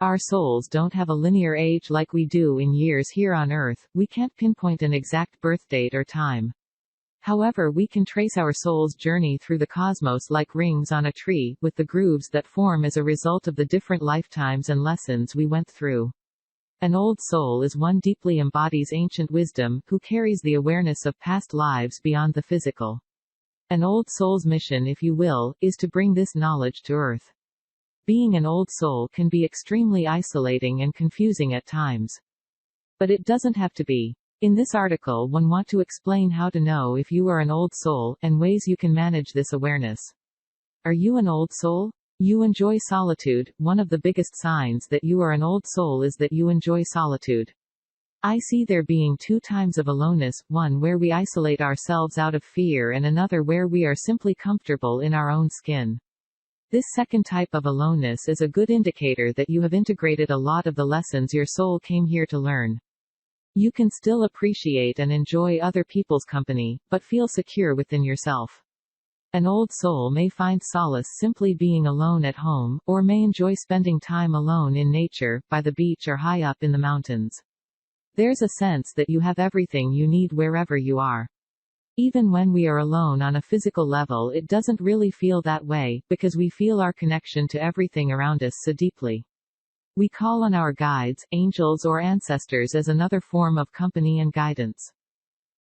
Our souls don't have a linear age like we do in years here on Earth. We can't pinpoint an exact birth date or time. However, we can trace our soul's journey through the cosmos like rings on a tree, with the grooves that form as a result of the different lifetimes and lessons we went through. An old soul is one deeply embodies ancient wisdom, who carries the awareness of past lives beyond the physical. An old soul's mission, if you will, is to bring this knowledge to Earth. Being an old soul can be extremely isolating and confusing at times. But it doesn't have to be. In this article, one want to explain how to know if you are an old soul, and ways you can manage this awareness. Are you an old soul? You enjoy solitude. One of the biggest signs that you are an old soul is that you enjoy solitude. I see there being two types of aloneness, one where we isolate ourselves out of fear and another where we are simply comfortable in our own skin. This second type of aloneness is a good indicator that you have integrated a lot of the lessons your soul came here to learn. You can still appreciate and enjoy other people's company, but feel secure within yourself. An old soul may find solace simply being alone at home, or may enjoy spending time alone in nature, by the beach or high up in the mountains. There's a sense that you have everything you need wherever you are. Even when we are alone on a physical level, it doesn't really feel that way, because we feel our connection to everything around us so deeply. We call on our guides, angels or ancestors as another form of company and guidance.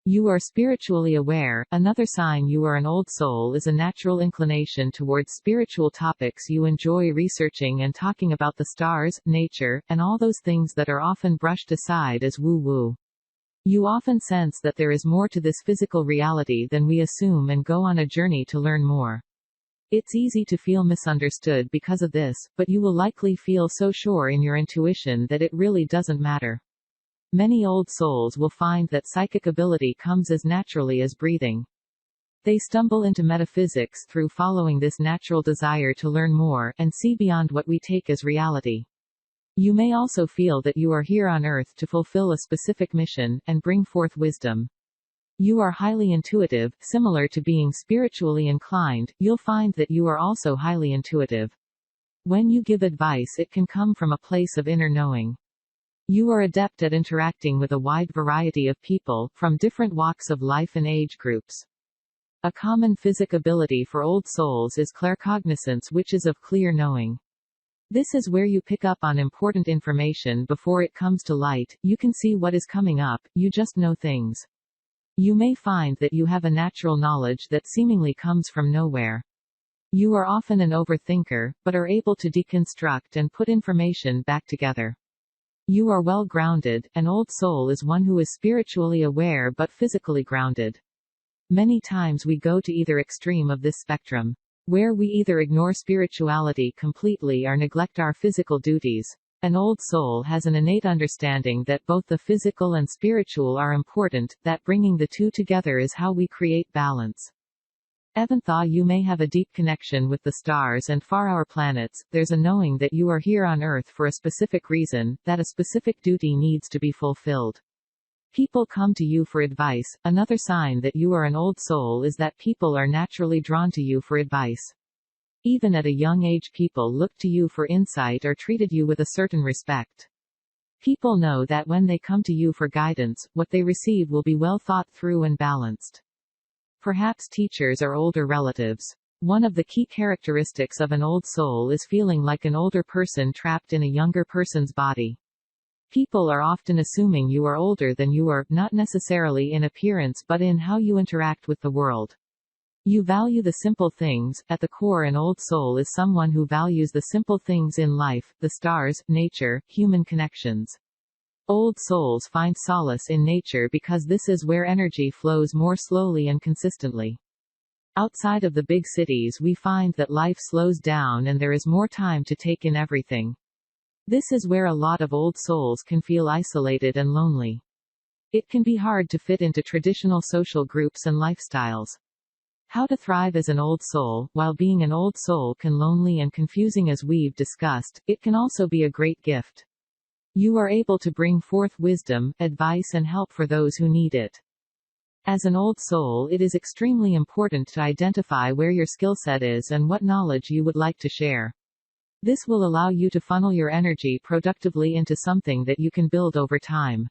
You are spiritually aware. Another sign you are an old soul is a natural inclination towards spiritual topics. You enjoy researching and talking about the stars, nature, and all those things that are often brushed aside as woo-woo. You often sense that there is more to this physical reality than we assume and go on a journey to learn more. It's easy to feel misunderstood because of this, but you will likely feel so sure in your intuition that it really doesn't matter. Many old souls will find that psychic ability comes as naturally as breathing. They stumble into metaphysics through following this natural desire to learn more, and see beyond what we take as reality. You may also feel that you are here on Earth to fulfill a specific mission, and bring forth wisdom. You are highly intuitive. Similar to being spiritually inclined, you'll find that you are also highly intuitive. When you give advice, it can come from a place of inner knowing. You are adept at interacting with a wide variety of people, from different walks of life and age groups. A common physic ability for old souls is claircognizance, which is of clear knowing. This is where you pick up on important information before it comes to light. You can see what is coming up, you just know things. You may find that you have a natural knowledge that seemingly comes from nowhere. You are often an overthinker, but are able to deconstruct and put information back together. You are well grounded. An old soul is one who is spiritually aware but physically grounded. Many times we go to either extreme of this spectrum, where we either ignore spirituality completely or neglect our physical duties. An old soul has an innate understanding that both the physical and spiritual are important, that bringing the two together is how we create balance. Even though you may have a deep connection with the stars and far-our planets, there's a knowing that you are here on Earth for a specific reason, that a specific duty needs to be fulfilled. People come to you for advice. Another sign that you are an old soul is that people are naturally drawn to you for advice. Even at a young age, people looked to you for insight or treated you with a certain respect. People know that when they come to you for guidance, what they receive will be well thought through and balanced. Perhaps teachers or older relatives. One of the key characteristics of an old soul is feeling like an older person trapped in a younger person's body. People are often assuming you are older than you are, not necessarily in appearance but in how you interact with the world. You value the simple things. At the core, an old soul is someone who values the simple things in life, the stars, nature, human connections. Old souls find solace in nature because this is where energy flows more slowly and consistently. Outside of the big cities, we find that life slows down and there is more time to take in everything. This is where a lot of old souls can feel isolated and lonely. It can be hard to fit into traditional social groups and lifestyles. How to thrive as an old soul. While being an old soul can lonely and confusing as we've discussed, it can also be a great gift. You are able to bring forth wisdom, advice and help for those who need it. As an old soul, it is extremely important to identify where your skill set is and what knowledge you would like to share. This will allow you to funnel your energy productively into something that you can build over time.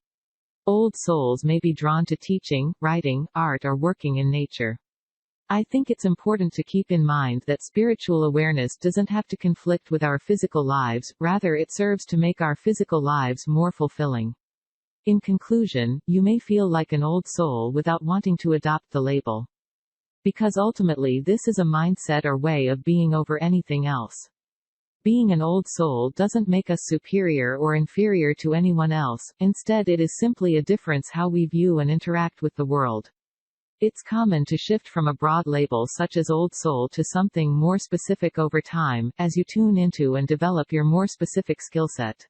Old souls may be drawn to teaching, writing, art, or working in nature. I think it's important to keep in mind that spiritual awareness doesn't have to conflict with our physical lives, rather it serves to make our physical lives more fulfilling. In conclusion, you may feel like an old soul without wanting to adopt the label. Because ultimately this is a mindset or way of being over anything else. Being an old soul doesn't make us superior or inferior to anyone else, instead it is simply a difference how we view and interact with the world. It's common to shift from a broad label such as old soul to something more specific over time, as you tune into and develop your more specific skill set.